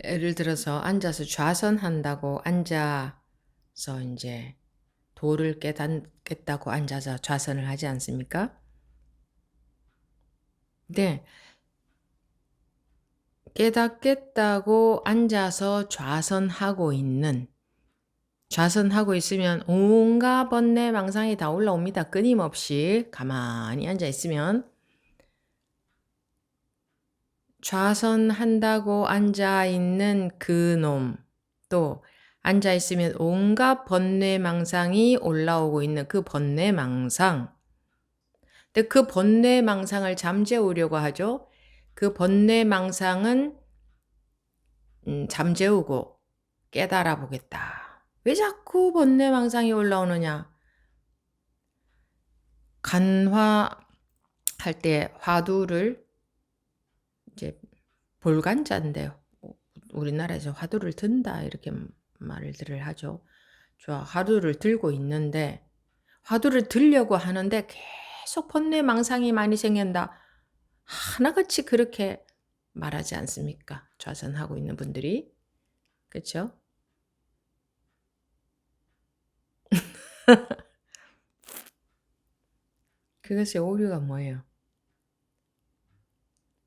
예를 들어서 앉아서 좌선한다고 앉아서 이제 도를 깨닫겠다고 앉아서 좌선을 하지 않습니까? 네. 깨닫겠다고 앉아서 좌선하고 있으면 온갖 번뇌 망상이 다 올라옵니다. 끊임없이 가만히 앉아 있으면. 좌선한다고 앉아 있는 그놈, 또 앉아 있으면 온갖 번뇌 망상이 올라오고 있는 그 번뇌 망상. 근데 그 번뇌 망상을 잠재우려고 하죠. 그 번뇌 망상은 잠재우고 깨달아 보겠다. 왜 자꾸 번뇌 망상이 올라오느냐? 간화할 때 화두를 이제 볼간자인데요. 우리나라에서 화두를 든다 이렇게 말들을 하죠. 저 화두를 들고 있는데 화두를 들려고 하는데 계속 번뇌 망상이 많이 생긴다. 하나같이 그렇게 말하지 않습니까? 좌선하고 있는 분들이. 그렇죠? 그것의 오류가 뭐예요?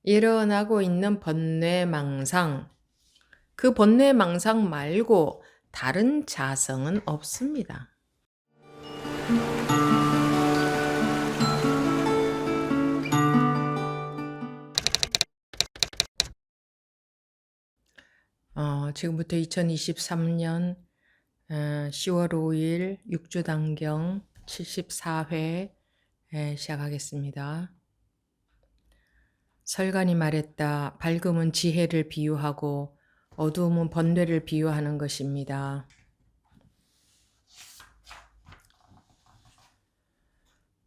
일어나고 있는 번뇌 망상, 그 번뇌 망상 말고 다른 자성은 없습니다. 지금부터 2023년 10월 5일 6주 단경 74회 시작하겠습니다. 설간이 말했다. 밝음은 지혜를 비유하고 어두움은 번뇌를 비유하는 것입니다.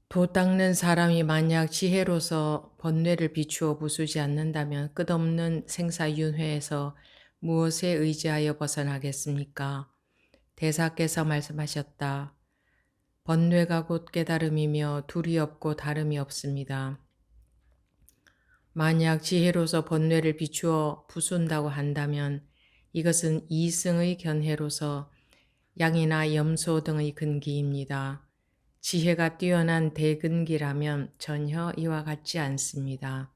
도 닦는 사람이 만약 지혜로서 번뇌를 비추어 부수지 않는다면 끝없는 생사윤회에서 무엇에 의지하여 벗어나겠습니까? 대사께서 말씀하셨다. 번뇌가 곧 깨달음이며 둘이 없고 다름이 없습니다. 만약 지혜로서 번뇌를 비추어 부순다고 한다면 이것은 이승의 견해로서 양이나 염소 등의 근기입니다. 지혜가 뛰어난 대근기라면 전혀 이와 같지 않습니다.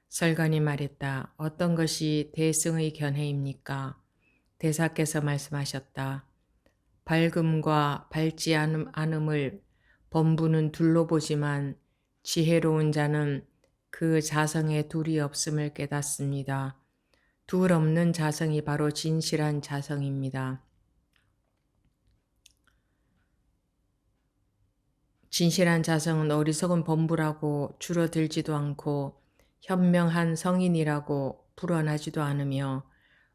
설관이 말했다. 어떤 것이 대승의 견해입니까? 대사께서 말씀하셨다. 밝음과 밝지 않음을 범부는 둘로 보지만 지혜로운 자는 그 자성에 둘이 없음을 깨닫습니다. 둘 없는 자성이 바로 진실한 자성입니다. 진실한 자성은 어리석은 범부라고 줄어들지도 않고 현명한 성인이라고 불어나지도 않으며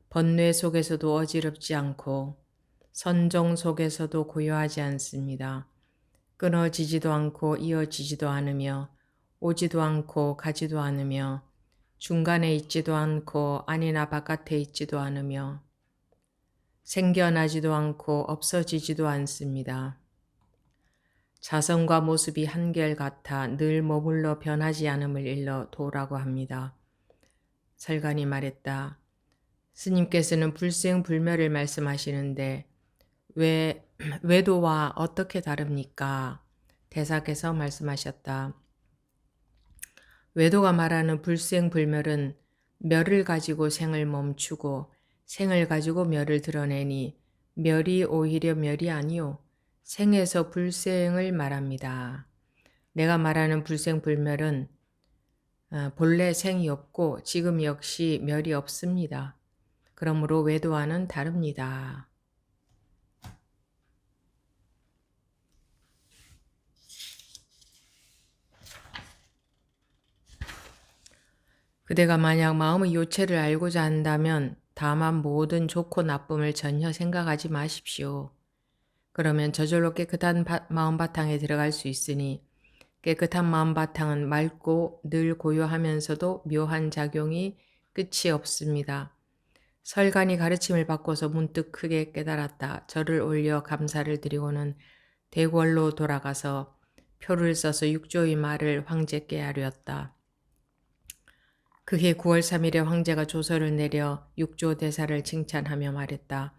번뇌 속에서도 어지럽지 않고 선종 속에서도 고요하지 않습니다. 끊어지지도 않고 이어지지도 않으며 오지도 않고 가지도 않으며 중간에 있지도 않고 안이나 바깥에 있지도 않으며 생겨나지도 않고 없어지지도 않습니다. 자성과 모습이 한결같아 늘 머물러 변하지 않음을 일러 도라고 합니다. 설간이 말했다. 스님께서는 불생불멸을 말씀하시는데 왜 외도와 어떻게 다릅니까? 대사께서 말씀하셨다. 외도가 말하는 불생불멸은 멸을 가지고 생을 멈추고 생을 가지고 멸을 드러내니 멸이 오히려 멸이 아니요 생에서 불생을 말합니다. 내가 말하는 불생불멸은 본래 생이 없고 지금 역시 멸이 없습니다. 그러므로 외도와는 다릅니다. 그대가 만약 마음의 요체를 알고자 한다면 다만 모든 좋고 나쁨을 전혀 생각하지 마십시오. 그러면 저절로 깨끗한 마음 바탕에 들어갈 수 있으니 깨끗한 마음 바탕은 맑고 늘 고요하면서도 묘한 작용이 끝이 없습니다. 설간이 가르침을 바꿔서 문득 크게 깨달았다. 절을 올려 감사를 드리고는 대궐로 돌아가서 표를 써서 육조의 말을 황제께 아뢰었다. 그해 9월 3일에 황제가 조서를 내려 육조 대사를 칭찬하며 말했다.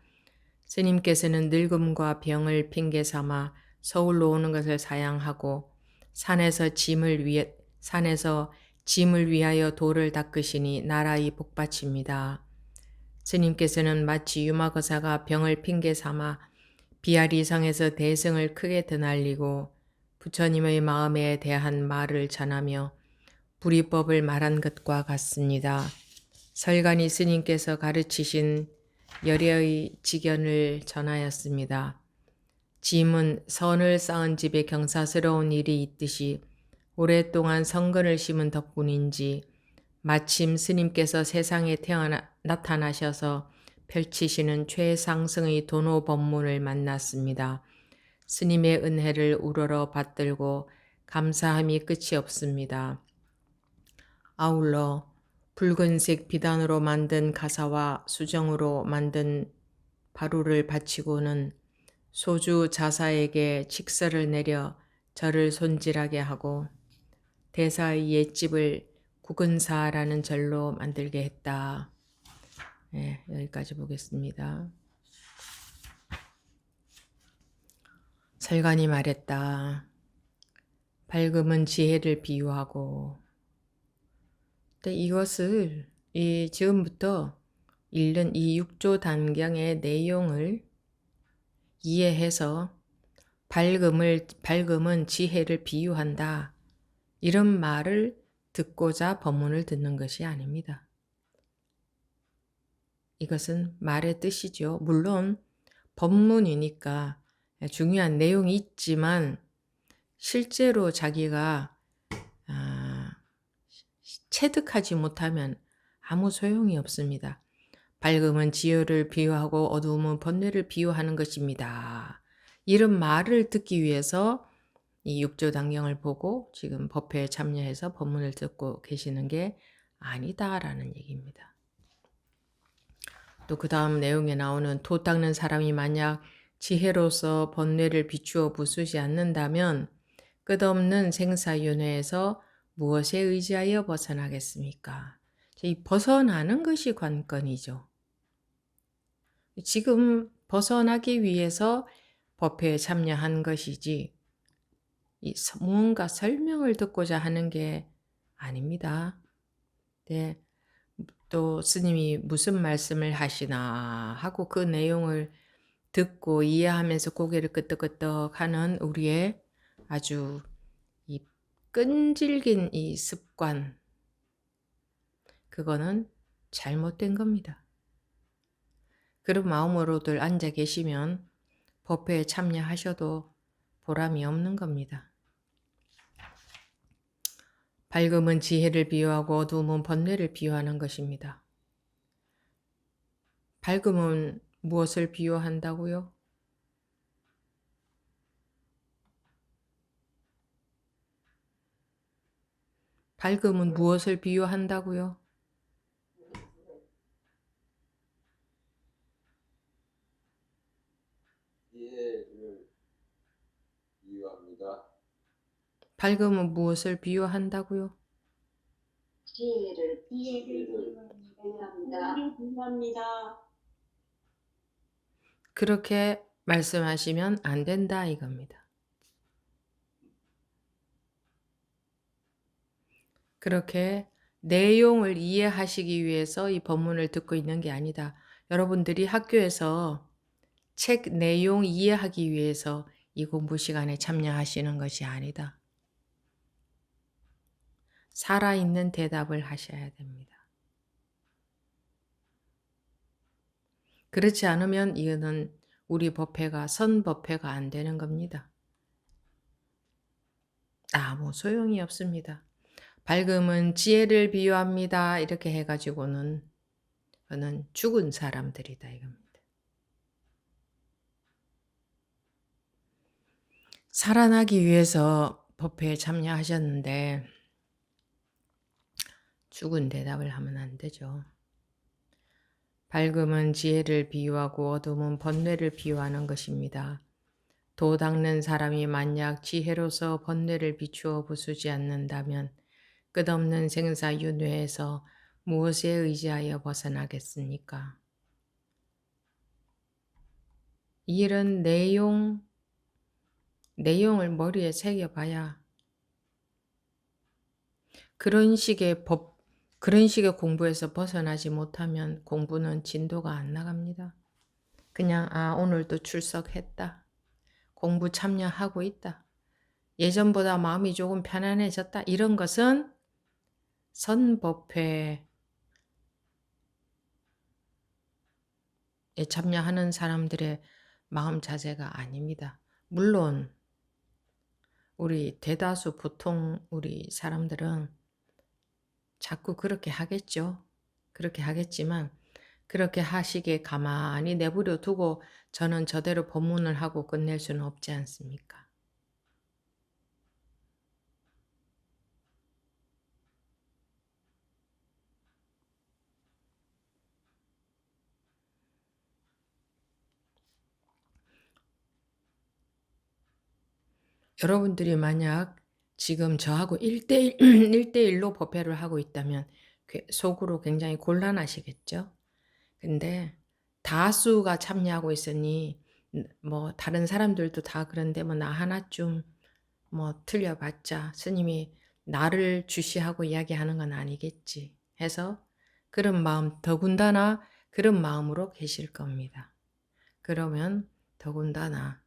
스님께서는 늙음과 병을 핑계 삼아 서울로 오는 것을 사양하고 산에서 짐을 위하여 돌을 닦으시니 나라의 복받칩니다. 스님께서는 마치 유마거사가 병을 핑계 삼아 비아리성에서 대승을 크게 드날리고 부처님의 마음에 대한 말을 전하며 불이법을 말한 것과 같습니다. 설간이 스님께서 가르치신 열애의 직연을 전하였습니다. 짐은 선을 쌓은 집에 경사스러운 일이 있듯이 오랫동안 성근을 심은 덕분인지 마침 스님께서 세상에 나타나셔서 펼치시는 최상승의 도노 법문을 만났습니다. 스님의 은혜를 우러러 받들고 감사함이 끝이 없습니다. 아울러 붉은색 비단으로 만든 가사와 수정으로 만든 바루를 바치고는 소주 자사에게 칙서를 내려 절을 손질하게 하고 대사의 옛집을 구근사라는 절로 만들게 했다. 네, 여기까지 보겠습니다. 설관이 말했다. 밝음은 지혜를 비유하고, 근데 이것을 지금부터 읽는 이 6조 단경의 내용을 이해해서 밝음은 지혜를 비유한다. 이런 말을 듣고자 법문을 듣는 것이 아닙니다. 이것은 말의 뜻이죠. 물론 법문이니까 중요한 내용이 있지만 실제로 자기가 체득하지 못하면 아무 소용이 없습니다. 밝음은 지혜를 비유하고 어두움은 번뇌를 비유하는 것입니다. 이런 말을 듣기 위해서 이 6조 단경을 보고 지금 법회에 참여해서 법문을 듣고 계시는 게 아니다라는 얘기입니다. 또 그 다음 내용에 나오는 도 닦는 사람이 만약 지혜로서 번뇌를 비추어 부수지 않는다면 끝없는 생사윤회에서 무엇에 의지하여 벗어나겠습니까? 이 벗어나는 것이 관건이죠. 지금 벗어나기 위해서 법회에 참여한 것이지 무언가 설명을 듣고자 하는 게 아닙니다. 네. 또 스님이 무슨 말씀을 하시나 하고 그 내용을 듣고 이해하면서 고개를 끄덕끄덕 하는 우리의 아주 이 끈질긴 이 습관, 그거는 잘못된 겁니다. 그런 마음으로들 앉아 계시면 법회에 참여하셔도 보람이 없는 겁니다. 밝음은 지혜를 비유하고 어두움은 번뇌를 비유하는 것입니다. 밝음은 무엇을 비유한다고요? 밝음은 무엇을 비유한다고요? 지혜를 비유합니다. 밝음은 무엇을 비유한다고요? 지혜를 비유합니다. 그렇게 말씀하시면 안 된다 이겁니다. 그렇게 내용을 이해하시기 위해서 이 법문을 듣고 있는 게 아니다. 여러분들이 학교에서 책 내용 이해하기 위해서 이 공부 시간에 참여하시는 것이 아니다. 살아있는 대답을 하셔야 됩니다. 그렇지 않으면 이거는 우리 법회가 선법회가 안 되는 겁니다. 아무 소용이 없습니다. 밝음은 지혜를 비유합니다. 이렇게 해가지고는 그는 죽은 사람들이다 이겁니다. 살아나기 위해서 법회에 참여하셨는데 죽은 대답을 하면 안 되죠. 밝음은 지혜를 비유하고 어둠은 번뇌를 비유하는 것입니다. 도 닦는 사람이 만약 지혜로서 번뇌를 비추어 부수지 않는다면 끝없는 생사윤회에서 무엇에 의지하여 벗어나겠습니까? 이런 내용을 머리에 새겨봐야 그런 식의 공부에서 벗어나지 못하면 공부는 진도가 안 나갑니다. 그냥 오늘도 출석했다. 공부 참여하고 있다. 예전보다 마음이 조금 편안해졌다. 이런 것은 선법회에 참여하는 사람들의 마음 자세가 아닙니다. 물론 우리 대다수 보통 우리 사람들은 자꾸 그렇게 하겠죠. 그렇게 하겠지만 그렇게 하시기에 가만히 내버려 두고 저는 저대로 법문을 하고 끝낼 수는 없지 않습니까? 여러분들이 만약 지금 저하고 1대1, 1대1로 법회를 하고 있다면 속으로 굉장히 곤란하시겠죠? 근데 다수가 참여하고 있으니 뭐 다른 사람들도 다 그런데 뭐 나 하나쯤 뭐 틀려봤자 스님이 나를 주시하고 이야기하는 건 아니겠지 해서 그런 마음, 더군다나 그런 마음으로 계실 겁니다. 그러면 더군다나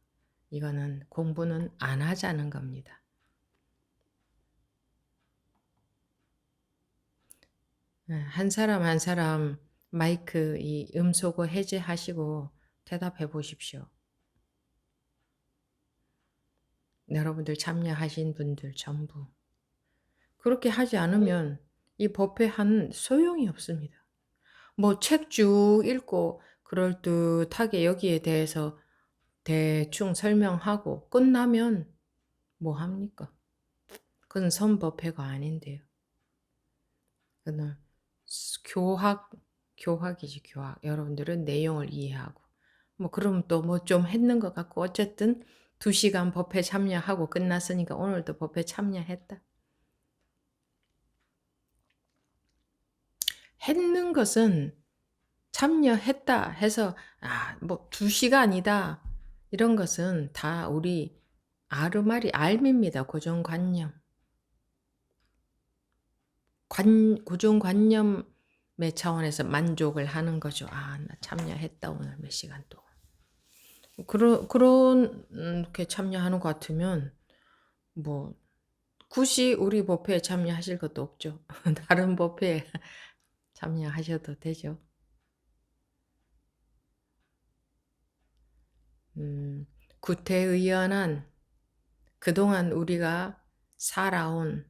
이거는 공부는 안 하자는 겁니다. 한 사람 한 사람 마이크 이 음소거 해제하시고 대답해 보십시오. 여러분들 참여하신 분들 전부. 그렇게 하지 않으면 이 법회 한 소용이 없습니다. 뭐 책 쭉 읽고 그럴듯하게 여기에 대해서 대충 설명하고 끝나면 뭐 합니까? 그건 선법회가 아닌데요. 그건 교학이지, 교학. 여러분들은 내용을 이해하고. 뭐 그럼 또 뭐 좀 했는 것 같고 어쨌든 2시간 법회 참여하고 끝났으니까 오늘도 법회 참여했다. 했는 것은 참여했다 해서 뭐 2시간이다 이런 것은 다 우리 아르마리 알미입니다. 고정관념. 고정관념의 차원에서 만족을 하는 거죠. 나 참여했다 오늘 몇 시간 동안. 그렇게 참여하는 것 같으면 뭐 굳이 우리 법회에 참여하실 것도 없죠. 다른 법회에 참여하셔도 되죠. 구태의연한 그동안 우리가 살아온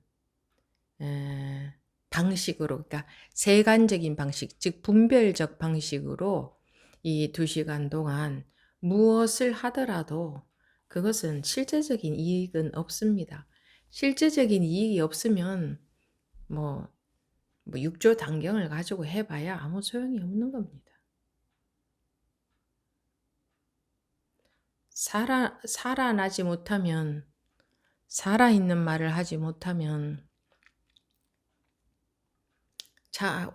방식으로, 그러니까 세간적인 방식, 즉 분별적 방식으로 이 2시간 동안 무엇을 하더라도 그것은 실제적인 이익은 없습니다. 실제적인 이익이 없으면 뭐 6조 단경을 가지고 해봐야 아무 소용이 없는 겁니다. 살아나지 못하면, 살아있는 말을 하지 못하면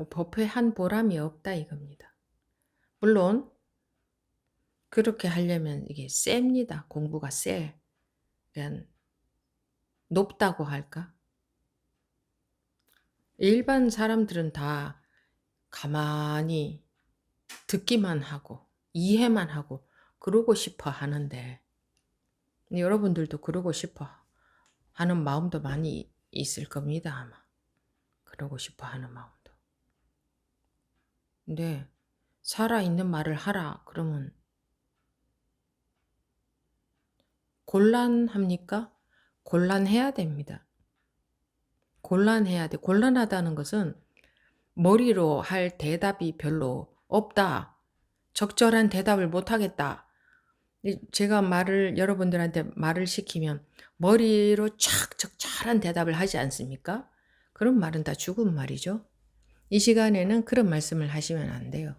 법회 한 보람이 없다 이겁니다. 물론 그렇게 하려면 이게 셉니다. 공부가 세. 그냥 높다고 할까? 일반 사람들은 다 가만히 듣기만 하고 이해만 하고 그러고 싶어 하는데 여러분들도 그러고 싶어 하는 마음도 많이 있을 겁니다. 아마. 그러고 싶어 하는 마음도. 근데 살아있는 말을 하라 그러면 곤란합니까? 곤란해야 됩니다. 곤란해야 돼. 곤란하다는 것은 머리로 할 대답이 별로 없다. 적절한 대답을 못 하겠다. 제가 여러분들한테 말을 시키면 머리로 촥 적절한 대답을 하지 않습니까? 그런 말은 다 죽은 말이죠. 이 시간에는 그런 말씀을 하시면 안 돼요.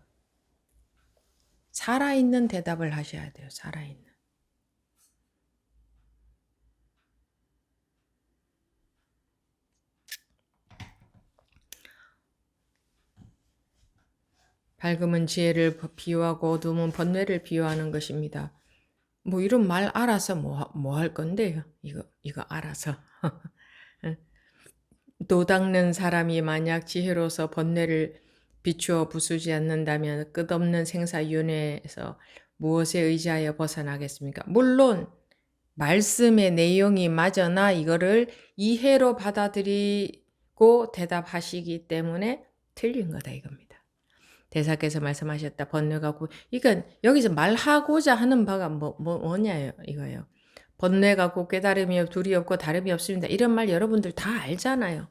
살아있는 대답을 하셔야 돼요. 살아있는. 밝음은 지혜를 비유하고 어둠은 번뇌를 비유하는 것입니다. 뭐 이런 말 알아서 뭐 할 건데요. 이거 알아서. 도 닦는 사람이 만약 지혜로서 번뇌를 비추어 부수지 않는다면 끝없는 생사윤회에서 무엇에 의지하여 벗어나겠습니까? 물론 말씀의 내용이 맞으나 이거를 이해로 받아들이고 대답하시기 때문에 틀린 거다 이겁니다. 대사께서 말씀하셨다. 번뇌가 이건 여기서 말하고자 하는 바가 뭐냐요 이거예요. 번뇌가 곧 깨달음이 둘이 없고 다름이 없습니다. 이런 말 여러분들 다 알잖아요.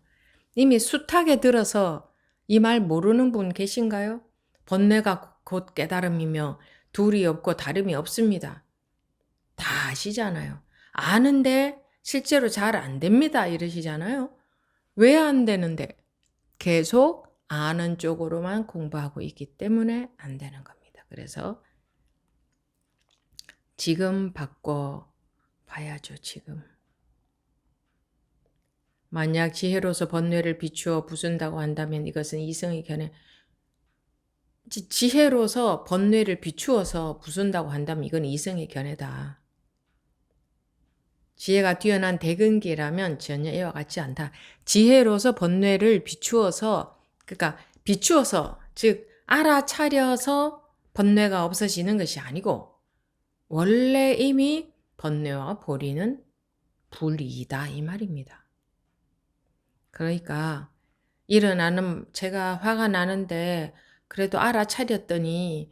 이미 숱하게 들어서 이 말 모르는 분 계신가요? 번뇌가 곧 깨달음이며 둘이 없고 다름이 없습니다. 다 아시잖아요. 아는데 실제로 잘 안 됩니다. 이러시잖아요. 왜 안 되는데? 계속 아는 쪽으로만 공부하고 있기 때문에 안 되는 겁니다. 그래서 지금 바꿔 봐야죠. 지금. 만약 지혜로서 번뇌를 비추어 부순다고 한다면 이것은 이성의 견해. 지혜로서 번뇌를 비추어서 부순다고 한다면 이건 이성의 견해다. 지혜가 뛰어난 대근기라면 전혀 이와 같지 않다. 지혜로서 번뇌를 비추어서, 그러니까 비추어서, 즉 알아차려서 번뇌가 없어지는 것이 아니고 원래 이미 번뇌와 보리는 분리이다 이 말입니다. 그러니까 제가 화가 나는데 그래도 알아차렸더니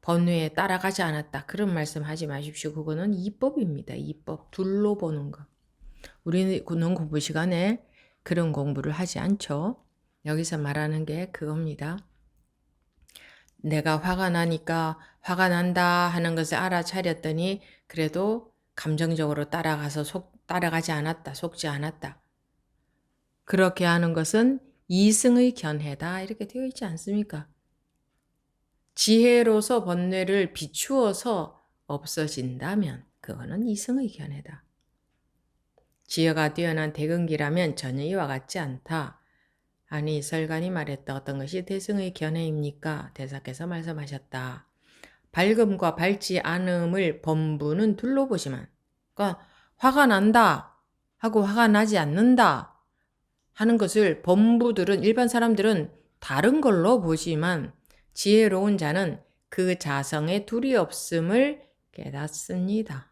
번뇌에 따라가지 않았다. 그런 말씀 하지 마십시오. 그거는 이법입니다. 이법. 둘로 보는 거. 우리는 공부 시간에 그런 공부를 하지 않죠. 여기서 말하는 게 그겁니다. 내가 화가 나니까 화가 난다 하는 것을 알아차렸더니 그래도 감정적으로 따라가지 않았다. 속지 않았다. 그렇게 하는 것은 이승의 견해다. 이렇게 되어 있지 않습니까? 지혜로서 번뇌를 비추어서 없어진다면 그거는 이승의 견해다. 지혜가 뛰어난 대근기라면 전혀 이와 같지 않다. 아니 설간이 말했다. 어떤 것이 대승의 견해입니까? 대사께서 말씀하셨다. 밝음과 밝지 않음을 범부는 둘로 보시만. 그러니까 화가 난다 하고 화가 나지 않는다 하는 것을 범부들은 일반 사람들은 다른 걸로 보지만 지혜로운 자는 그 자성에 둘이 없음을 깨닫습니다.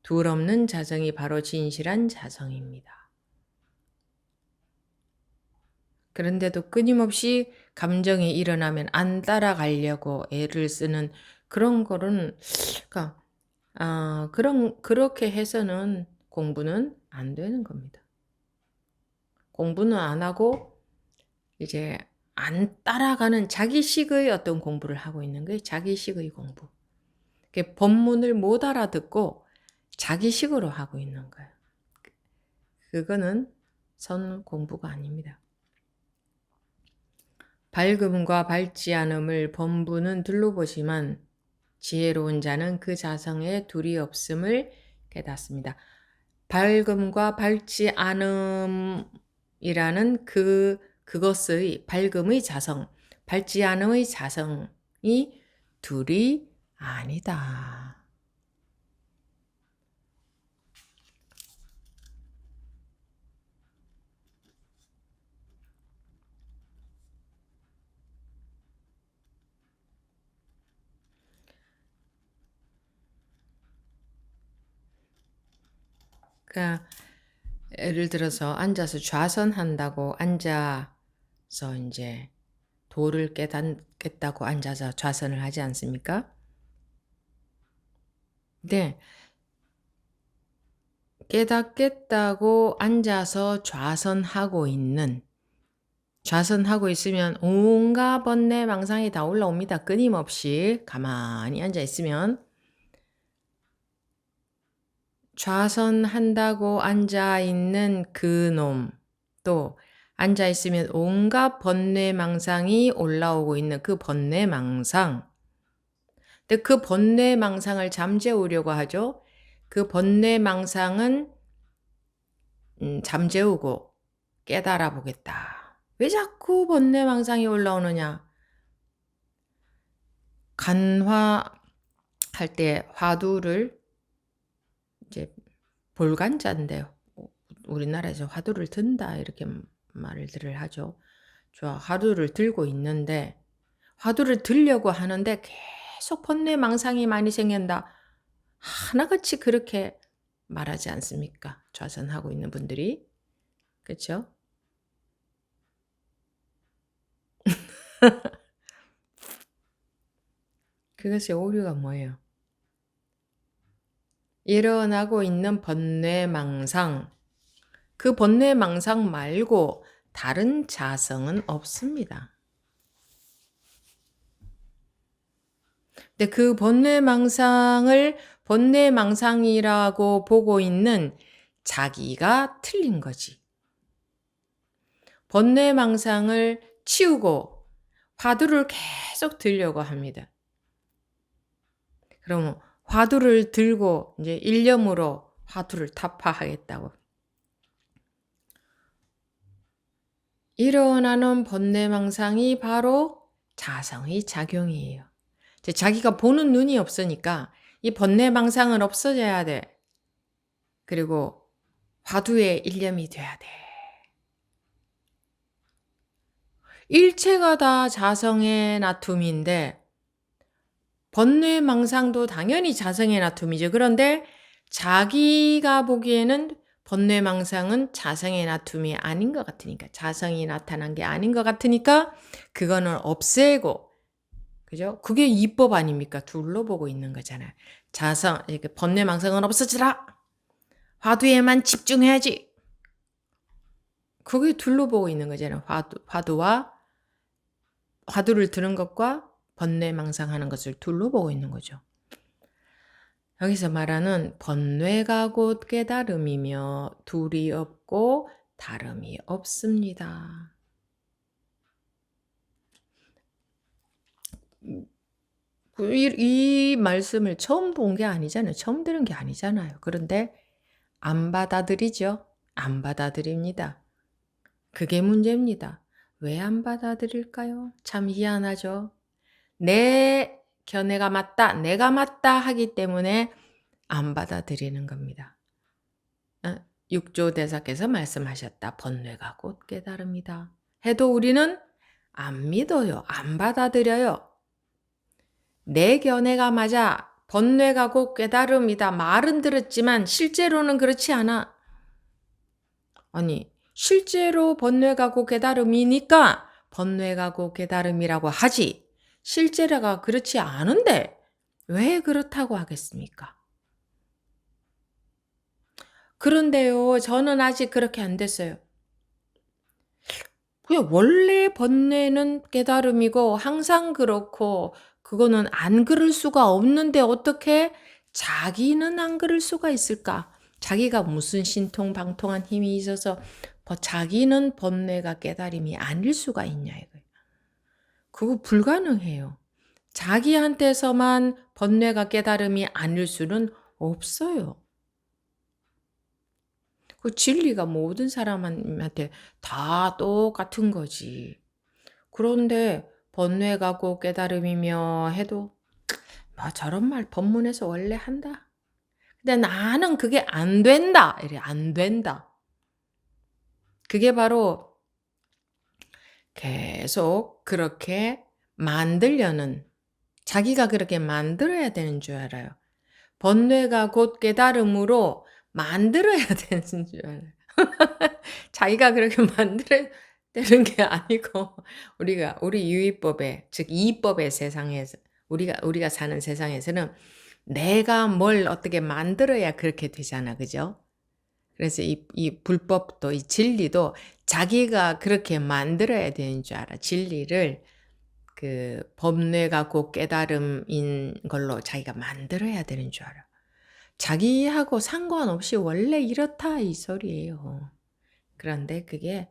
둘 없는 자성이 바로 진실한 자성입니다. 그런데도 끊임없이 감정이 일어나면 안 따라가려고 애를 쓰는 그런 거는 그렇게 해서는 공부는 안 되는 겁니다. 공부는 안 하고 이제 안 따라가는 자기식의 어떤 공부를 하고 있는 거예요. 자기식의 공부. 법문을 못 알아듣고 자기식으로 하고 있는 거예요. 그거는 선 공부가 아닙니다. 밝음과 밝지 않음을 범부는 둘로 보지만 지혜로운 자는 그 자성에 둘이 없음을 깨닫습니다. 밝음과 밝지 않음이라는 그것의 밝음의 자성, 밝지 않음의 자성이 둘이 아니다. 그러니까 예를 들어서 앉아서 좌선한다고 앉아서 이제 도를 깨닫겠다고 앉아서 좌선을 하지 않습니까? 네. 깨닫겠다고 앉아서 좌선하고 있으면 온갖 번뇌 망상이 다 올라옵니다. 끊임없이 가만히 앉아 있으면 좌선한다고 앉아 있는 그놈 또 앉아 있으면 온갖 번뇌 망상이 올라오고 있는 그 번뇌 망상. 근데 그 번뇌 망상을 잠재우려고 하죠. 그 번뇌 망상은 잠재우고 깨달아 보겠다. 왜 자꾸 번뇌망상이 올라오느냐? 간화할 때 화두를 이제 볼간자인데요. 우리나라에서 화두를 든다 이렇게 말들을 하죠. 저 화두를 들고 있는데 화두를 들려고 하는데 계속 번뇌망상이 많이 생긴다. 하나같이 그렇게 말하지 않습니까? 좌선하고 있는 분들이. 그렇죠? 그것의 오류가 뭐예요? 일어나고 있는 번뇌망상, 그 번뇌망상 말고 다른 자성은 없습니다. 근데 그 번뇌망상을 번뇌망상이라고 보고 있는 자기가 틀린 거지. 번뇌망상을 치우고 화두를 계속 들려고 합니다. 그러면 화두를 들고 이제 일념으로 화두를 타파하겠다고. 일어나는 번뇌망상이 바로 자성의 작용이에요. 자기가 보는 눈이 없으니까 이 번뇌망상은 없어져야 돼. 그리고 화두의 일념이 돼야 돼. 일체가 다 자성의 나툼인데 번뇌망상도 당연히 자성의 나툼이죠. 그런데 자기가 보기에는 번뇌망상은 자성의 나툼이 아닌 것 같으니까, 자성이 나타난 게 아닌 것 같으니까 그거는 없애고, 그죠? 그게 이법 아닙니까? 둘러보고 있는 거잖아요. 자성, 이렇게 번뇌망상은 없어지라. 화두에만 집중해야지. 그게 둘러보고 있는 거잖아요. 화두를 드는 것과 번뇌망상하는 것을 둘러보고 있는 거죠. 여기서 말하는 번뇌가 곧 깨달음이며 둘이 없고 다름이 없습니다. 이 말씀을 처음 본 게 아니잖아요. 처음 들은 게 아니잖아요. 그런데 안 받아들이죠. 안 받아들입니다. 그게 문제입니다. 왜 안 받아들일까요? 참 희한하죠. 내 견해가 맞다, 내가 맞다 하기 때문에 안 받아들이는 겁니다. 육조대사께서 말씀하셨다. 번뇌가 곧 깨달음이다. 해도 우리는 안 믿어요. 안 받아들여요. 내 견해가 맞아. 번뇌가 곧 깨달음이다. 말은 들었지만 실제로는 그렇지 않아. 아니, 실제로 번뇌가 곧 깨달음이니까 번뇌가 곧 깨달음이라고 하지. 실제가 그렇지 않은데 왜 그렇다고 하겠습니까? 그런데요, 저는 아직 그렇게 안 됐어요. 그냥 원래 번뇌는 깨달음이고 항상 그렇고 그거는 안 그럴 수가 없는데 어떻게 자기는 안 그럴 수가 있을까? 자기가 무슨 신통방통한 힘이 있어서 자기는 번뇌가 깨달음이 아닐 수가 있냐 이거예요. 그거 불가능해요. 자기한테서만 번뇌가 깨달음이 아닐 수는 없어요. 그 진리가 모든 사람한테 다 똑같은 거지. 그런데 번뇌가 곧 깨달음이며 해도 저런 말 법문에서 원래 한다. 근데 나는 그게 안 된다. 이래 안 된다. 그게 바로 계속 그렇게 만들려는 자기가 그렇게 만들어야 되는 줄 알아요. 번뇌가 곧 깨달음으로 만들어야 되는 줄 알아요. 자기가 그렇게 만들어야 되는 게 아니고 우리 유의법에 즉 이법의 세상에서 우리가 사는 세상에서는 내가 뭘 어떻게 만들어야 그렇게 되잖아. 그죠? 그래서 이 불법도 이 진리도 자기가 그렇게 만들어야 되는 줄 알아. 진리를 그 법뇌가 곧 깨달음인 걸로 자기가 만들어야 되는 줄 알아. 자기하고 상관없이 원래 이렇다 이 소리예요. 그런데 그게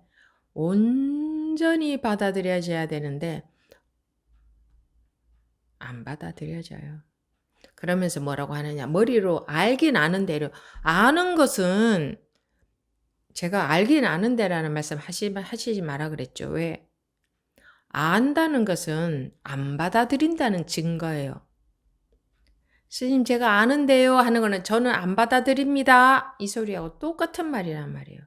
온전히 받아들여져야 되는데 안 받아들여져요. 그러면서 뭐라고 하느냐. 머리로 알긴 아는 대로 아는 것은 제가 알긴 아는데라는 말씀 하시지 마라 그랬죠. 왜? 안다는 것은 안 받아들인다는 증거예요. 스님 제가 아는데요 하는 거는 저는 안 받아들입니다. 이 소리하고 똑같은 말이란 말이에요.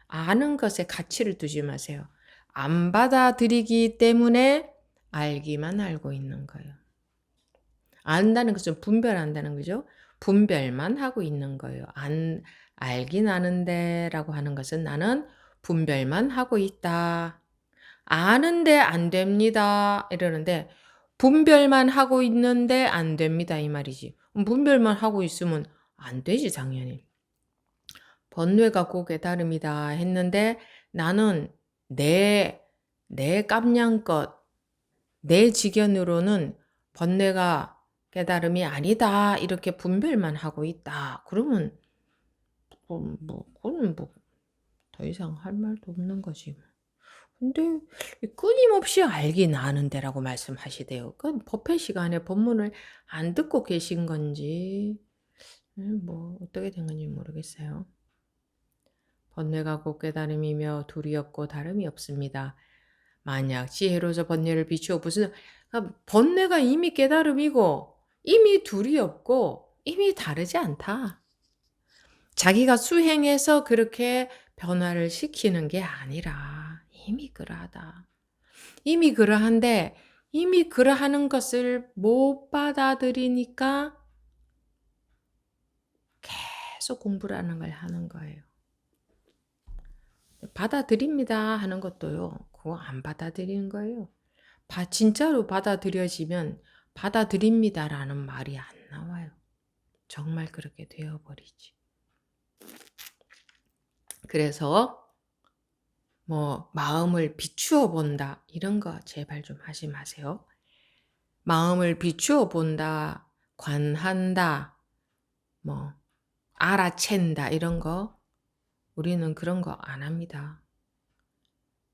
아는 것에 가치를 두지 마세요. 안 받아들이기 때문에 알기만 알고 있는 거예요. 안다는 것은 분별한다는 거죠. 분별만 하고 있는 거예요. 알긴 아는데 라고 하는 것은 나는 분별만 하고 있다. 아는데 안 됩니다. 이러는데 분별만 하고 있는데 안 됩니다. 이 말이지. 분별만 하고 있으면 안 되지 당연히. 번뇌가 꼭 깨달음이다 했는데 나는 내 깜냥껏 내 지견으로는 번뇌가 깨달음이 아니다 이렇게 분별만 하고 있다. 그러면 그건 더 이상 할 말도 없는 거지. 근데 끊임없이 알긴 아는데라고 말씀하시대요. 그 법회 시간에 법문을 안 듣고 계신 건지 어떻게 된 건지 모르겠어요. 번뇌가 곧 깨달음이며 둘이 없고 다름이 없습니다. 만약 지혜로서 번뇌를 비추어 번뇌가 이미 깨달음이고 이미 둘이 없고 이미 다르지 않다. 자기가 수행해서 그렇게 변화를 시키는 게 아니라 이미 그러하다. 이미 그러한데 이미 그러하는 것을 못 받아들이니까 계속 공부를 하는 걸 하는 거예요. 받아들입니다 하는 것도요. 그거 안 받아들이는 거예요. 진짜로 받아들여지면 받아들입니다라는 말이 안 나와요. 정말 그렇게 되어버리지. 그래서 마음을 비추어 본다 이런 거 제발 좀 하지 마세요. 마음을 비추어 본다, 관한다, 알아챈다 이런 거 우리는 그런 거 안 합니다.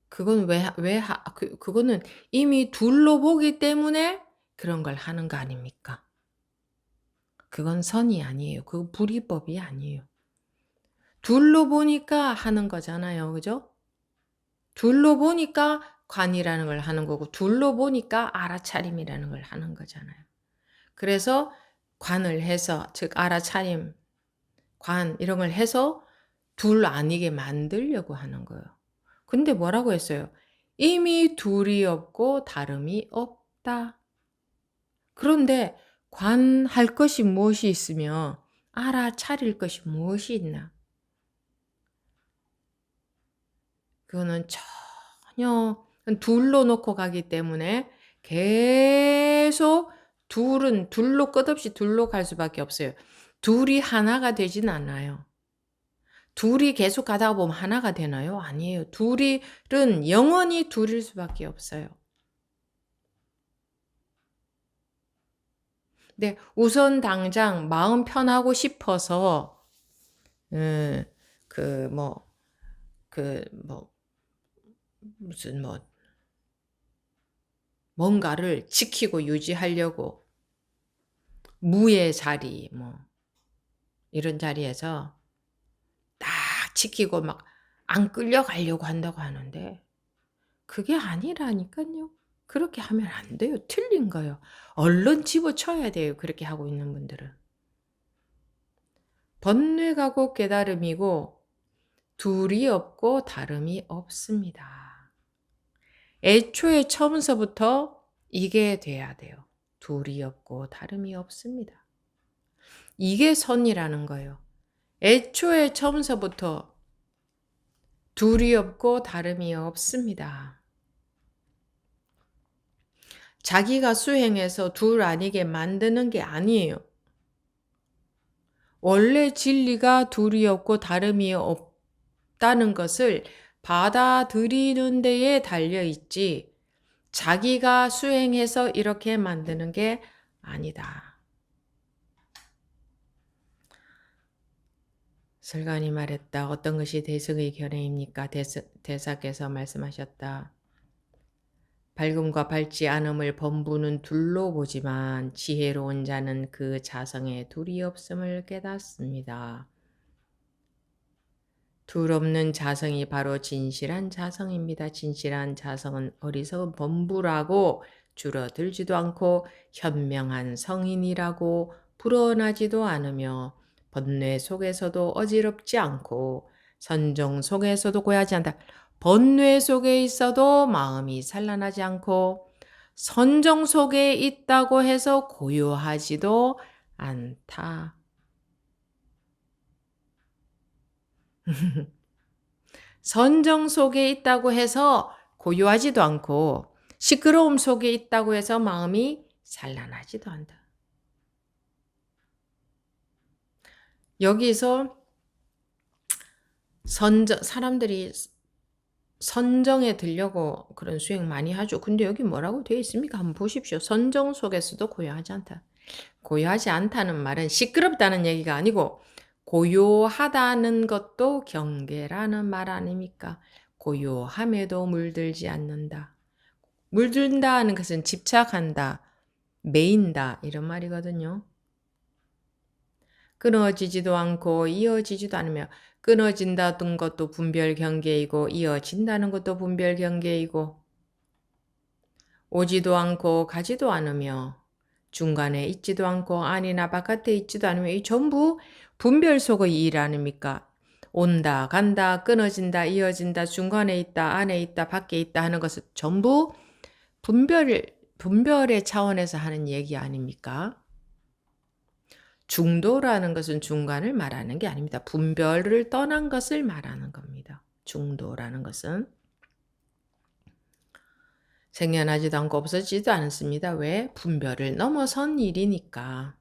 그건 그거는 이미 둘로 보기 때문에 그런 걸 하는 거 아닙니까? 그건 선이 아니에요. 그거 불이법이 아니에요. 둘로 보니까 하는 거잖아요. 그죠? 둘로 보니까 관이라는 걸 하는 거고 둘로 보니까 알아차림이라는 걸 하는 거잖아요. 그래서 관을 해서 즉 알아차림, 관 이런 걸 해서 둘 아니게 만들려고 하는 거예요. 근데 뭐라고 했어요? 이미 둘이 없고 다름이 없다. 그런데 관할 것이 무엇이 있으며 알아차릴 것이 무엇이 있나? 그거는 전혀 둘로 놓고 가기 때문에 계속 둘로 끝없이 둘로 갈 수밖에 없어요. 둘이 하나가 되진 않아요. 둘이 계속 가다가 보면 하나가 되나요? 아니에요. 둘은 영원히 둘일 수밖에 없어요. 네, 우선 당장 마음 편하고 싶어서 무슨 뭔가를 지키고 유지하려고 무의 자리 이런 자리에서 딱 지키고 막 안 끌려가려고 한다고 하는데 그게 아니라니까요. 그렇게 하면 안 돼요. 틀린 거예요. 얼른 집어쳐야 돼요. 그렇게 하고 있는 분들은. 번뇌가 곧 깨달음이고 둘이 없고 다름이 없습니다. 애초에 처음서부터 이게 돼야 돼요. 둘이 없고 다름이 없습니다. 이게 선이라는 거예요. 애초에 처음서부터 둘이 없고 다름이 없습니다. 자기가 수행해서 둘 아니게 만드는 게 아니에요. 원래 진리가 둘이 없고 다름이 없다는 것을 받아들이는 데에 달려있지 자기가 수행해서 이렇게 만드는 게 아니다. 설간이 말했다. 어떤 것이 대승의 견해입니까? 대사께서 말씀하셨다. 밝음과 밝지 않음을 범부는 둘로 보지만 지혜로운 자는 그 자성에 둘이 없음을 깨닫습니다. 둘 없는 자성이 바로 진실한 자성입니다. 진실한 자성은 어리석은 범부라고 줄어들지도 않고 현명한 성인이라고 불어나지도 않으며 번뇌 속에서도 어지럽지 않고 선정 속에서도 고요하지 않다. 번뇌 속에 있어도 마음이 산란하지 않고 선정 속에 있다고 해서 고요하지도 않다. 선정 속에 있다고 해서 고요하지도 않고 시끄러움 속에 있다고 해서 마음이 산란하지도 않다. 여기서 사람들이 선정에 들려고 그런 수행 많이 하죠. 근데 여기 뭐라고 되어 있습니까? 한번 보십시오. 선정 속에서도 고요하지 않다. 고요하지 않다는 말은 시끄럽다는 얘기가 아니고 고요하다는 것도 경계라는 말 아닙니까? 고요함에도 물들지 않는다. 물든다는 것은 집착한다, 매인다 이런 말이거든요. 끊어지지도 않고 이어지지도 않으며 끊어진다는 것도 분별 경계이고 이어진다는 것도 분별 경계이고 오지도 않고 가지도 않으며 중간에 있지도 않고 안이나 바깥에 있지도 않으며 이 전부 분별 속의 일 아닙니까? 온다, 간다, 끊어진다, 이어진다, 중간에 있다, 안에 있다, 밖에 있다 하는 것은 전부 분별의 차원에서 하는 얘기 아닙니까? 중도라는 것은 중간을 말하는 게 아닙니다. 분별을 떠난 것을 말하는 겁니다. 중도라는 것은. 생겨나지도 않고 없어지지도 않습니다. 왜? 분별을 넘어선 일이니까.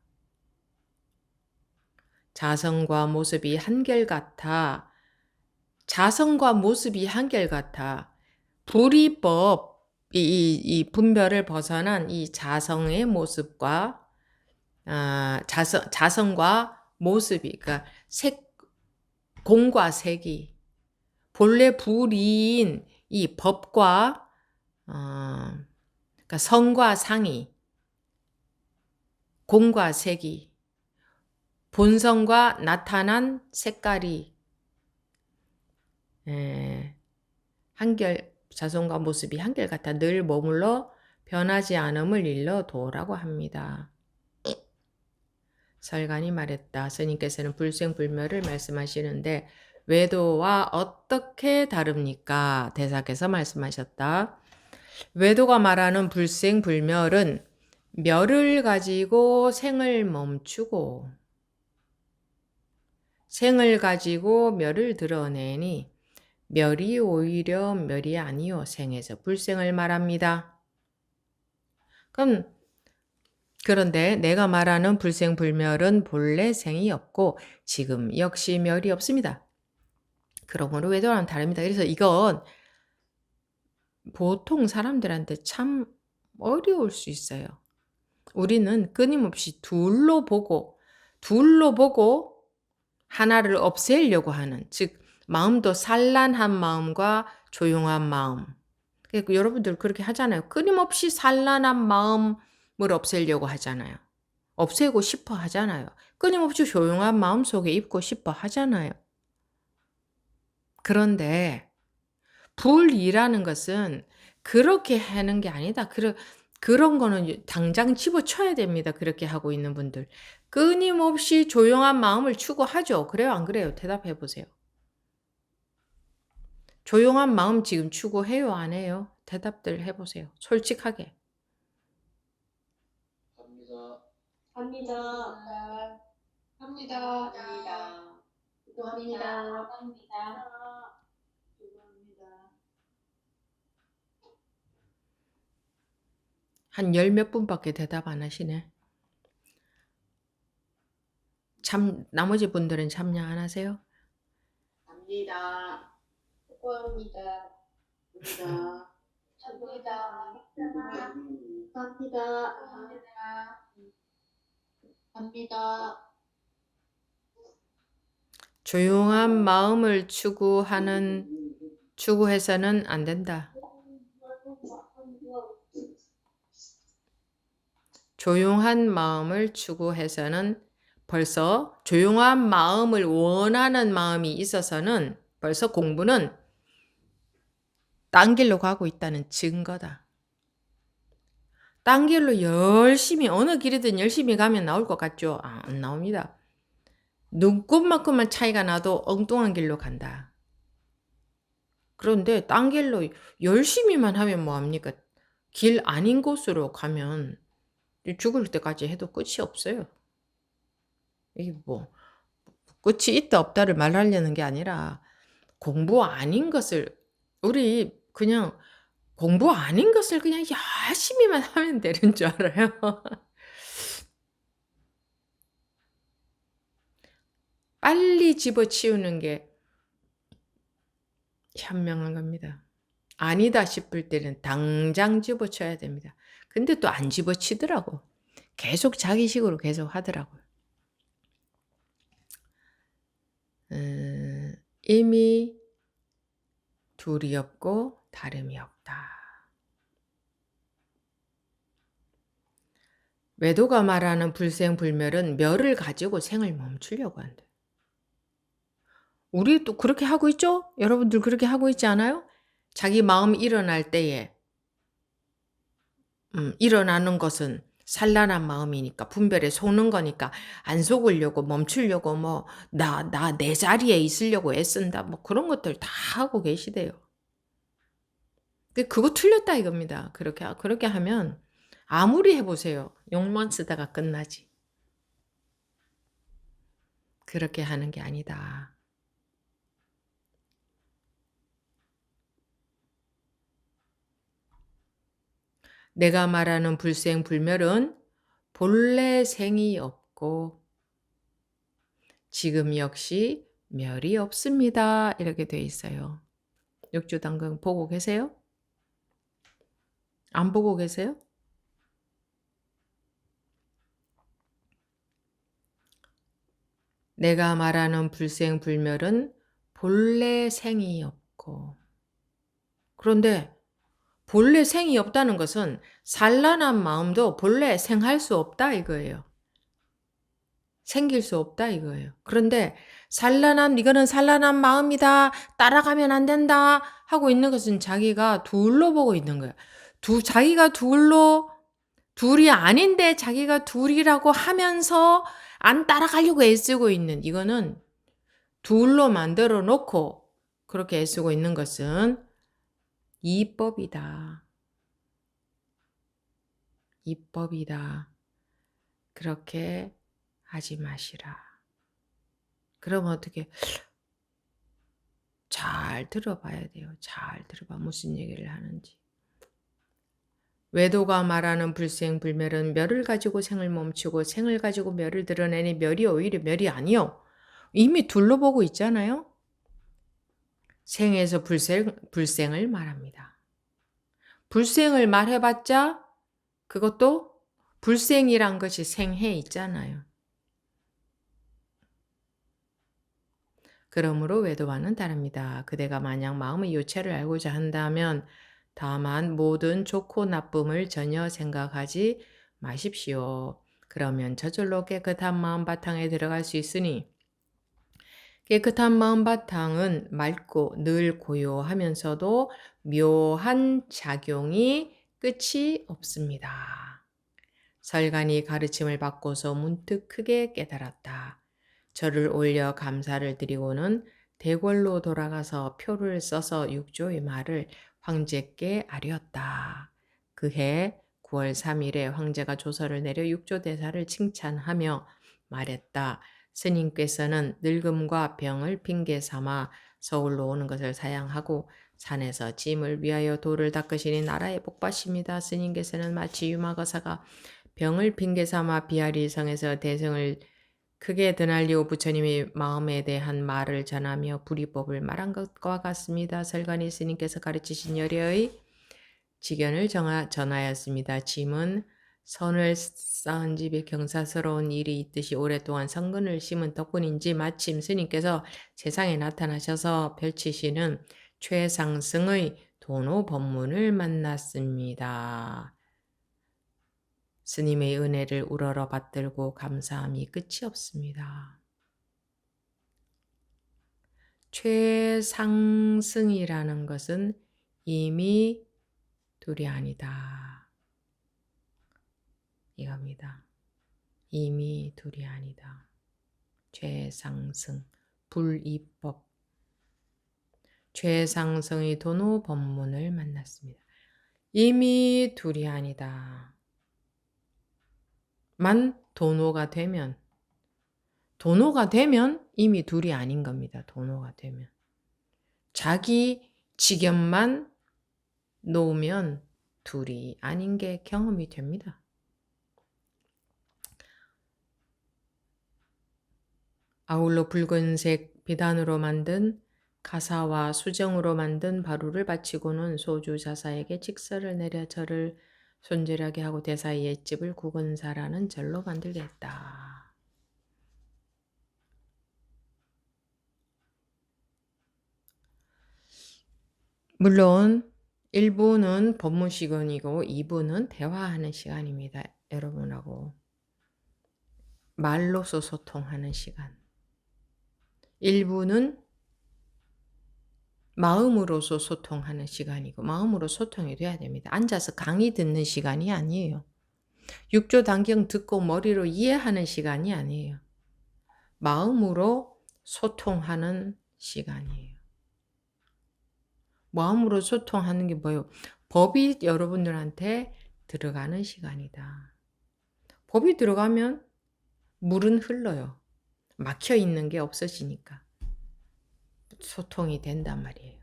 자성과 모습이 한결같아. 자성과 모습이 한결같아. 불이법, 이 분별을 벗어난 이 자성의 모습과 자성과 모습이, 그러니까 공과 색이 본래 불이인 이 법과 그러니까 성과 상이, 공과 색이, 본성과 나타난 색깔이 자성과 모습이 한결같아 늘 머물러 변하지 않음을 일러 도라고 합니다. 설간이 말했다. 스님께서는 불생불멸을 말씀하시는데 외도와 어떻게 다릅니까? 대사께서 말씀하셨다. 외도가 말하는 불생불멸은 멸을 가지고 생을 멈추고 생을 가지고 멸을 드러내니 멸이 오히려 멸이 아니요 생에서 불생을 말합니다. 그런데 내가 말하는 불생불멸은 본래 생이 없고 지금 역시 멸이 없습니다. 그러므로 외도와는 다릅니다. 그래서 이건 보통 사람들한테 참 어려울 수 있어요. 우리는 끊임없이 둘로 보고 하나를 없애려고 하는, 즉 마음도 산란한 마음과 조용한 마음. 그러니까 여러분들 그렇게 하잖아요. 끊임없이 산란한 마음을 없애려고 하잖아요. 없애고 싶어 하잖아요. 끊임없이 조용한 마음 속에 있고 싶어 하잖아요. 그런데 불이라는 것은 그렇게 하는 게 아니다. 그런 거는 당장 집어쳐야 됩니다. 그렇게 하고 있는 분들. 끊임없이 조용한 마음을 추구하죠. 그래요? 안 그래요? 대답해 보세요. 조용한 마음 지금 추구해요? 안 해요? 대답들 해보세요. 솔직하게. 합니다. 합니다. 합니다. 기도합니다. 한 열 몇 분밖에 대답 안 하시네. 나머지 분들은 참여 안 하세요? 합니다. 기도합니다. 합니다. 합니다. 합니다. 조용한 마음을 추구해서는 안 된다. 조용한 마음을 추구해서는 벌써 조용한 마음을 원하는 마음이 있어서는 벌써 공부는 딴 길로 가고 있다는 증거다. 딴 길로 열심히 어느 길이든 열심히 가면 나올 것 같죠? 안 나옵니다. 눈곱만큼만 차이가 나도 엉뚱한 길로 간다. 그런데 딴 길로 열심히만 하면 뭐합니까? 길 아닌 곳으로 가면 죽을 때까지 해도 끝이 없어요. 이게 뭐 끝이 있다 없다를 말하려는 게 아니라 공부 아닌 것을 우리 그냥 공부 아닌 것을 그냥 열심히만 하면 되는 줄 알아요. 빨리 집어치우는 게 현명한 겁니다. 아니다 싶을 때는 당장 집어쳐야 됩니다. 근데 또 안 집어치더라고. 계속 자기식으로 계속 하더라고요. 이미 둘이 없고 다름이 없다. 외도가 말하는 불생불멸은 멸을 가지고 생을 멈추려고 한다. 우리 또 그렇게 하고 있죠? 여러분들 그렇게 하고 있지 않아요? 자기 마음이 일어날 때에 일어나는 것은 산란한 마음이니까 분별에 속는 거니까 안 속으려고 멈추려고 뭐 내 자리에 있으려고 애쓴다 뭐 그런 것들 다 하고 계시대요. 근데 그거 틀렸다 이겁니다. 그렇게 하면 아무리 해보세요. 욕만 쓰다가 끝나지. 그렇게 하는 게 아니다. 내가 말하는 불생불멸은 본래 생이 없고 지금 역시 멸이 없습니다. 이렇게 돼 있어요. 육주당근 보고 계세요? 안 보고 계세요? 내가 말하는 불생불멸은 본래 생이 없고 그런데 본래 생이 없다는 것은 산란한 마음도 본래 생할 수 없다 이거예요. 생길 수 없다 이거예요. 그런데 이거는 산란한 마음이다. 따라가면 안 된다. 하고 있는 것은 자기가 둘로 보고 있는 거예요. 자기가 둘이 아닌데 자기가 둘이라고 하면서 안 따라가려고 애쓰고 있는 이거는 둘로 만들어 놓고 그렇게 애쓰고 있는 것은 이법이다. 이법이다. 그렇게 하지 마시라. 그럼 어떻게 잘 들어봐야 돼요. 잘 들어봐. 무슨 얘기를 하는지. 외도가 말하는 불생불멸은 멸을 가지고 생을 멈추고 생을 가지고 멸을 드러내니 멸이 오히려 멸이 아니요. 이미 둘로 보고 있잖아요. 생에서 불생을 말합니다. 불생을 말해봤자 그것도 불생이란 것이 생해 있잖아요. 그러므로 외도와는 다릅니다. 그대가 만약 마음의 요체를 알고자 한다면 다만 모든 좋고 나쁨을 전혀 생각하지 마십시오. 그러면 저절로 깨끗한 마음 바탕에 들어갈 수 있으니 깨끗한 마음 바탕은 맑고 늘 고요하면서도 묘한 작용이 끝이 없습니다. 설간이 가르침을 받고서 문득 크게 깨달았다. 절을 올려 감사를 드리고는 대궐로 돌아가서 표를 써서 육조의 말을 황제께 아뢰었다. 그해 9월 3일에 황제가 조서를 내려 육조 대사를 칭찬하며 말했다. 스님께서는 늙음과 병을 핑계 삼아 서울로 오는 것을 사양하고 산에서 짐을 위하여 돌을 닦으시니 나라의 복받십니다. 스님께서는 마치 유마거사가 병을 핑계 삼아 비아리 성에서 대성을 크게 드날리오 부처님의 마음에 대한 말을 전하며 불이법을 말한 것과 같습니다. 설간이 스님께서 가르치신 여려의 직연을 전하였습니다. 짐은 선을 쌓은 집에 경사스러운 일이 있듯이 오랫동안 성근을 심은 덕분인지 마침 스님께서 세상에 나타나셔서 펼치시는 최상승의 도노 법문을 만났습니다. 스님의 은혜를 우러러 받들고 감사함이 끝이 없습니다. 최상승이라는 것은 이미 둘이 아니다. 이겁니다. 이미 둘이 아니다. 최상승, 불이법. 최상승의 도노 법문을 만났습니다. 이미 둘이 아니다. 만 도노가 되면 이미 둘이 아닌 겁니다. 도노가 되면. 자기 직연만 놓으면 둘이 아닌 게 경험이 됩니다. 아울러 붉은색 비단으로 만든 가사와 수정으로 만든 바루를 바치고는 소주 자사에게 직서를 내려 절을 손질하게 하고 대사의 옛집을 구건사라는 절로 만들게 했다. 물론 1부는 법문 시간이고 2부는 대화하는 시간입니다. 여러분하고 말로서 소통하는 시간. 1부는 마음으로서 소통하는 시간이고 마음으로 소통이 돼야 됩니다. 앉아서 강의 듣는 시간이 아니에요. 6조 단경 듣고 머리로 이해하는 시간이 아니에요. 마음으로 소통하는 시간이에요. 마음으로 소통하는 게 뭐예요? 법이 여러분들한테 들어가는 시간이다. 법이 들어가면 물은 흘러요. 막혀 있는 게 없어지니까. 소통이 된단 말이에요.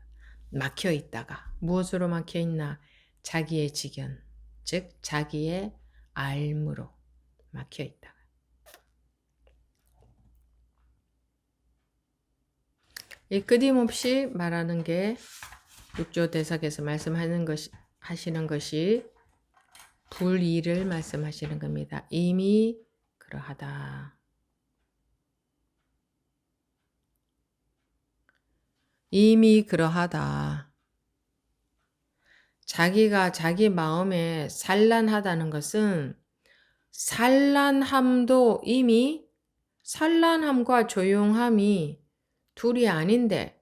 막혀 있다가 무엇으로 막혀 있나? 자기의 직연, 즉 자기의 알무로 막혀 있다가. 이 끊임없이 말하는 게 육조 대사께서 하시는 것이 불이를 말씀하시는 겁니다. 이미 그러하다. 이미 그러하다. 자기가 자기 마음에 산란하다는 것은 산란함도 이미 산란함과 조용함이 둘이 아닌데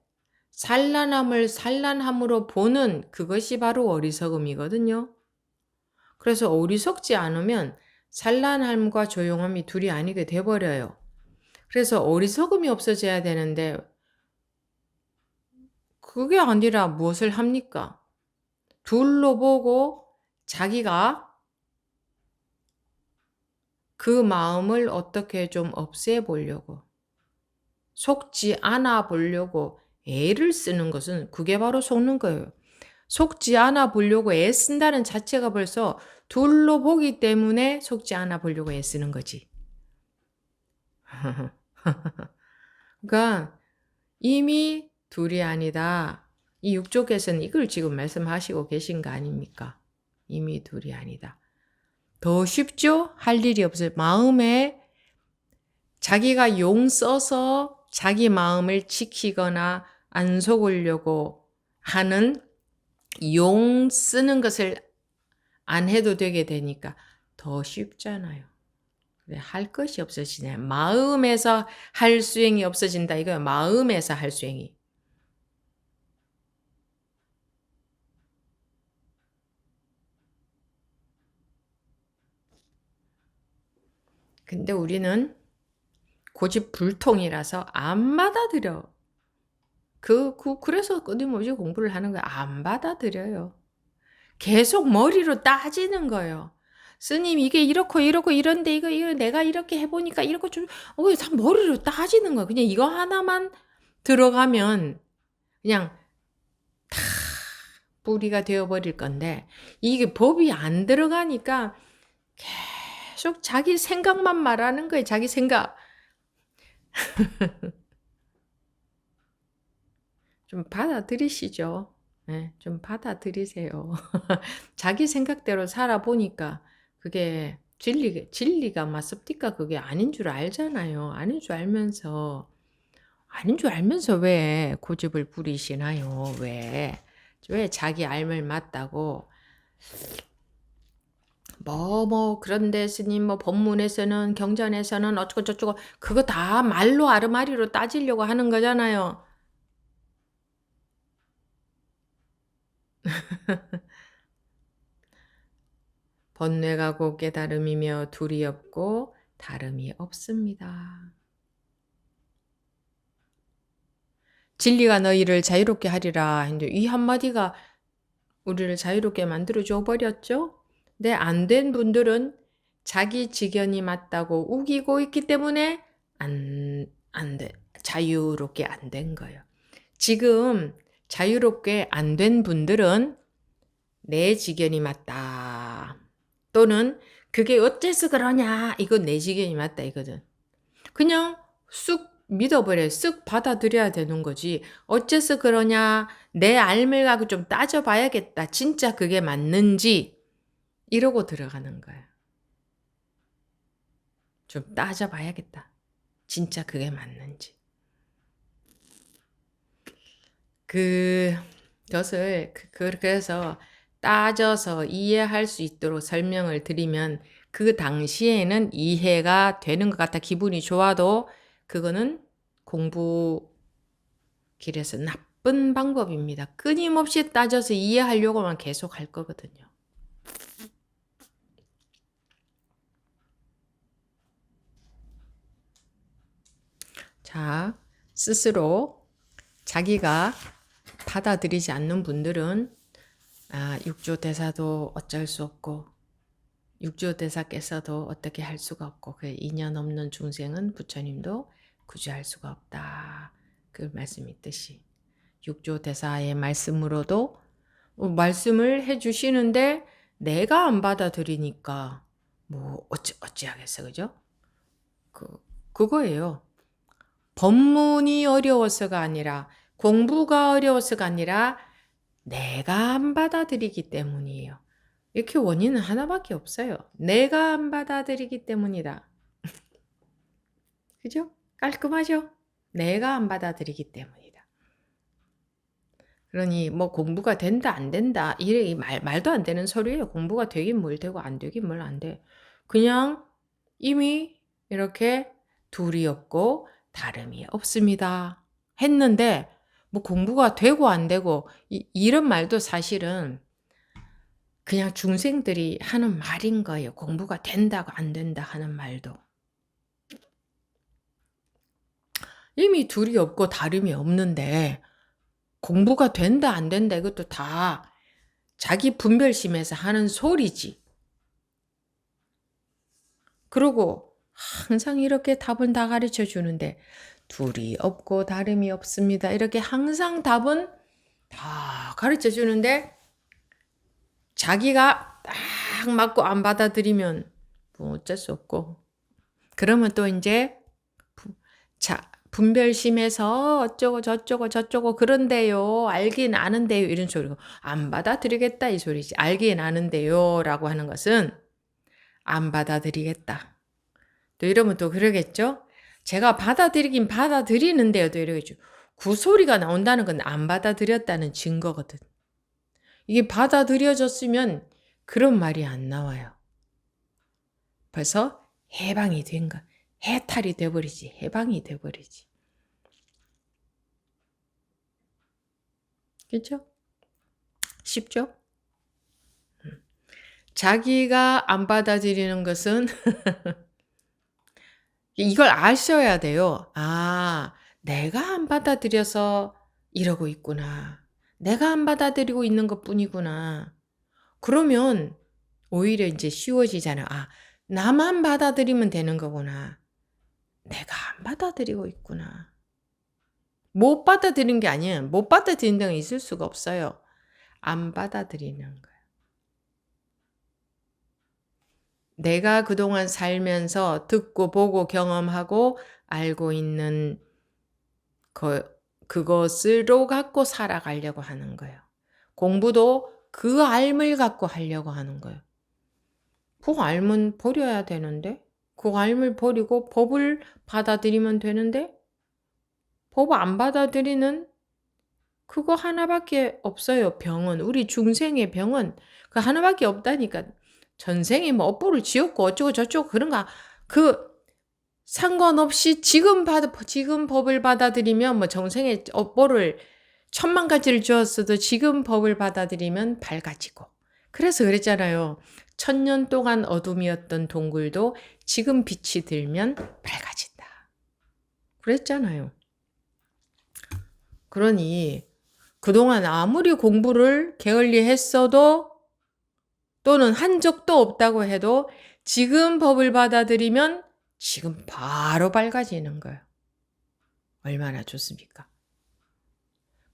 산란함을 산란함으로 보는 그것이 바로 어리석음이거든요. 그래서 어리석지 않으면 산란함과 조용함이 둘이 아니게 돼버려요. 그래서 어리석음이 없어져야 되는데 그게 아니라 무엇을 합니까? 둘로 보고 자기가 그 마음을 어떻게 좀 없애보려고, 속지 않아 보려고 애를 쓰는 것은 그게 바로 속는 거예요. 속지 않아 보려고 애쓴다는 자체가 벌써 둘로 보기 때문에 속지 않아 보려고 애쓰는 거지. 그러니까 이미 둘이 아니다. 이 육조께서는 이걸 지금 말씀하시고 계신 거 아닙니까? 이미 둘이 아니다. 더 쉽죠? 할 일이 없어요. 마음에 자기가 용 써서 자기 마음을 지키거나 안 속으려고 하는 용 쓰는 것을 안 해도 되게 되니까 더 쉽잖아요. 할 것이 없어지네. 마음에서 할 수행이 없어진다. 이거야. 마음에서 할 수행이. 근데 우리는 고집불통이라서 안 받아들여. 그래서 끊임없이 공부를 하는 거야. 안 받아들여요. 계속 머리로 따지는 거예요. 스님 이게 이렇고 이런데 이거 내가 이렇게 해보니까 이렇게 좀 다 머리로 따지는 거예요. 그냥 이거 하나만 들어가면 그냥 다 뿌리가 되어버릴 건데 이게 법이 안 들어가니까 계속 자기 생각만 말하는 거예요. 자기 생각. 좀 받아들이시죠. 네, 좀 받아들이세요. 자기 생각대로 살아보니까 그게 진리가 맞습니까? 그게 아닌 줄 알잖아요. 아닌 줄 알면서 왜 고집을 부리시나요? 왜 자기 알면 맞다고 그런데 스님 법문에서는 경전에서는 어쩌고 저쩌고 그거 다 말로 아르마리로 따지려고 하는 거잖아요. 번뇌가고 깨달음이며 둘이 없고 다름이 없습니다. 진리가 너희를 자유롭게 하리라 했는데 이 한마디가 우리를 자유롭게 만들어줘 버렸죠? 근데 안 된 분들은 자기 지견이 맞다고 우기고 있기 때문에 안 돼. 자유롭게 안 된 거예요. 지금 자유롭게 안 된 분들은 내 지견이 맞다. 또는 그게 어째서 그러냐. 이거 내 지견이 맞다 이거든. 그냥 쑥 믿어버려. 쓱 받아들여야 되는 거지. 어째서 그러냐. 내 알을 갖고 좀 따져봐야겠다. 진짜 그게 맞는지 이러고 들어가는 거야. 좀 따져봐야겠다. 진짜 그게 맞는지. 그것을 그래서 따져서 이해할 수 있도록 설명을 드리면 그 당시에는 이해가 되는 것 같아 기분이 좋아도 그거는 공부 길에서 나쁜 방법입니다. 끊임없이 따져서 이해하려고만 계속 할 거거든요. 자, 스스로 자기가 받아들이지 않는 분들은 육조대사도 어쩔 수 없고 육조대사께서도 어떻게 할 수가 없고 그 인연 없는 중생은 부처님도 구제할 수가 없다. 그 말씀 있듯이 육조대사의 말씀으로도 말씀을 해주시는데 내가 안 받아들이니까 뭐 어찌하겠어 그죠? 그거예요. 법문이 어려워서가 아니라 공부가 어려워서가 아니라 내가 안 받아들이기 때문이에요. 이렇게 원인은 하나밖에 없어요. 내가 안 받아들이기 때문이다. 그죠? 깔끔하죠? 내가 안 받아들이기 때문이다. 그러니 뭐 공부가 된다 안 된다 이래 말도 안 되는 소리예요. 공부가 되긴 뭘 되고 안 되긴 뭘 안 돼. 그냥 이미 이렇게 둘이 없고 다름이 없습니다. 했는데 뭐 공부가 되고 안 되고 이런 말도 사실은 그냥 중생들이 하는 말인 거예요. 공부가 된다고 안 된다 하는 말도. 이미 둘이 없고 다름이 없는데 공부가 된다 안 된다 이것도 다 자기 분별심에서 하는 소리지. 그리고 항상 이렇게 답은 다 가르쳐 주는데 둘이 없고 다름이 없습니다. 이렇게 항상 답은 다 가르쳐 주는데 자기가 딱 맞고 안 받아들이면 뭐 어쩔 수 없고 그러면 또 이제 분별심에서 어쩌고 저쩌고 그런데요. 알긴 아는데요. 이런 소리고 안 받아들이겠다 이 소리지. 알긴 아는데요 라고 하는 것은 안 받아들이겠다. 또 이러면 또 그러겠죠. 제가 받아들이긴 받아들이는데요. 또 이러겠죠. 그 소리가 나온다는 건 안 받아들였다는 증거거든. 이게 받아들여졌으면 그런 말이 안 나와요. 벌써 해방이 된 거. 해탈이 돼버리지. 해방이 돼버리지. 그렇죠? 쉽죠? 자기가 안 받아들이는 것은 이걸 아셔야 돼요. 내가 안 받아들여서 이러고 있구나. 내가 안 받아들이고 있는 것뿐이구나. 그러면 오히려 이제 쉬워지잖아요. 나만 받아들이면 되는 거구나. 내가 안 받아들이고 있구나. 못 받아들이는 게 아니에요. 못 받아들이는 데가 있을 수가 없어요. 안 받아들이는 거예요. 내가 그동안 살면서 듣고 보고 경험하고 알고 있는 그것으로 갖고 살아가려고 하는 거예요. 공부도 그 알을 갖고 하려고 하는 거예요. 그 알면 버려야 되는데 그 알을 버리고 법을 받아들이면 되는데 법 안 받아들이는 그거 하나밖에 없어요. 병은 우리 중생의 병은 그 하나밖에 없다니까. 전생에 뭐 업보를 지었고 어쩌고 저쩌고 그런가 그 상관없이 지금 법을 받아들이면 뭐 정생의 업보를 천만 가지를 주었어도 지금 법을 받아들이면 밝아지고. 그래서 그랬잖아요. 1000년 동안 어둠이었던 동굴도 지금 빛이 들면 밝아진다. 그랬잖아요. 그러니 그동안 아무리 공부를 게을리 했어도 또는 한 적도 없다고 해도 지금 법을 받아들이면 지금 바로 밝아지는 거예요. 얼마나 좋습니까?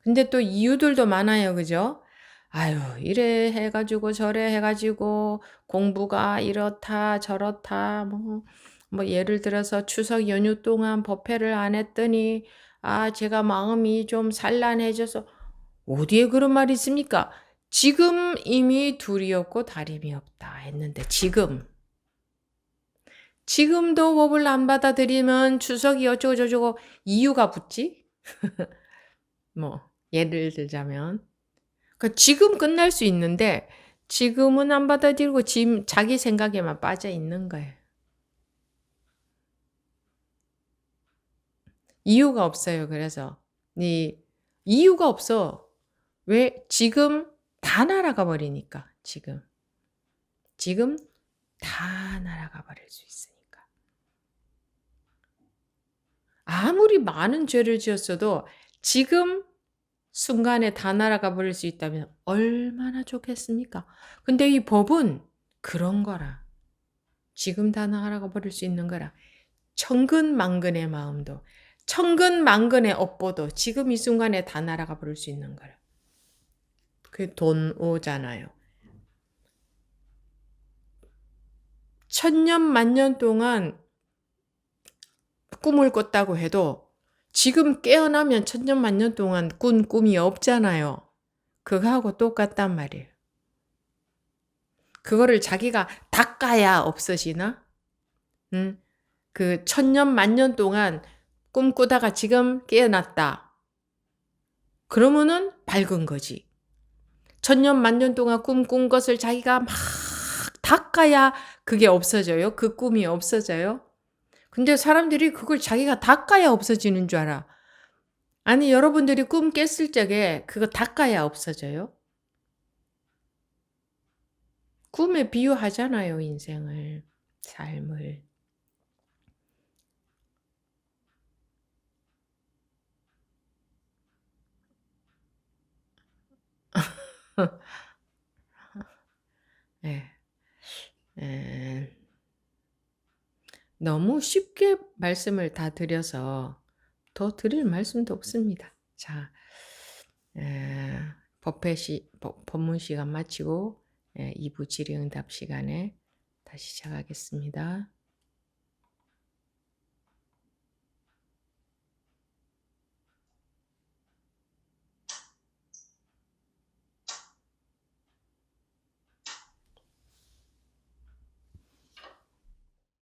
근데 또 이유들도 많아요. 그죠? 아유, 이래 해가지고 저래 해가지고 공부가 이렇다 저렇다 뭐 예를 들어서 추석 연휴 동안 법회를 안 했더니 제가 마음이 좀 산란해져서 어디에 그런 말이 있습니까? 지금 이미 둘이 없고 다름이 없다 했는데 지금도 법을 안 받아들이면 추석이 어쩌고 저쩌고 이유가 붙지? 뭐 예를 들자면 그러니까 지금 끝날 수 있는데 지금은 안 받아들이고 지금 자기 생각에만 빠져 있는 거예요. 이유가 없어요. 그래서 이유가 없어. 왜? 지금 다 날아가 버리니까. 지금 다 날아가 버릴 수 있으니까. 아무리 많은 죄를 지었어도 지금 순간에 다 날아가 버릴 수 있다면 얼마나 좋겠습니까? 근데 이 법은 그런 거라. 지금 다 날아가 버릴 수 있는 거라. 천근만근의 마음도, 천근만근의 업보도 지금 이 순간에 다 날아가 버릴 수 있는 거라. 그게 돈오잖아요. 1000년 만년 동안 꿈을 꿨다고 해도 지금 깨어나면 1000년 만년 동안 꾼 꿈이 없잖아요. 그거하고 똑같단 말이에요. 그거를 자기가 닦아야 없어지나? 그 1000년 만년 동안 꿈꾸다가 지금 깨어났다. 그러면은 밝은 거지. 1000년 만년 동안 꿈꾼 것을 자기가 막 닦아야 그게 없어져요. 그 꿈이 없어져요. 근데 사람들이 그걸 자기가 닦아야 없어지는 줄 알아. 아니, 여러분들이 꿈 깼을 적에 그거 닦아야 없어져요. 꿈에 비유하잖아요, 인생을, 삶을. 예. 너무 쉽게 말씀을 다 드려서 더 드릴 말씀도 없습니다. 자, 법문 시간 마치고 2부 질의응답 시간에 다시 시작하겠습니다.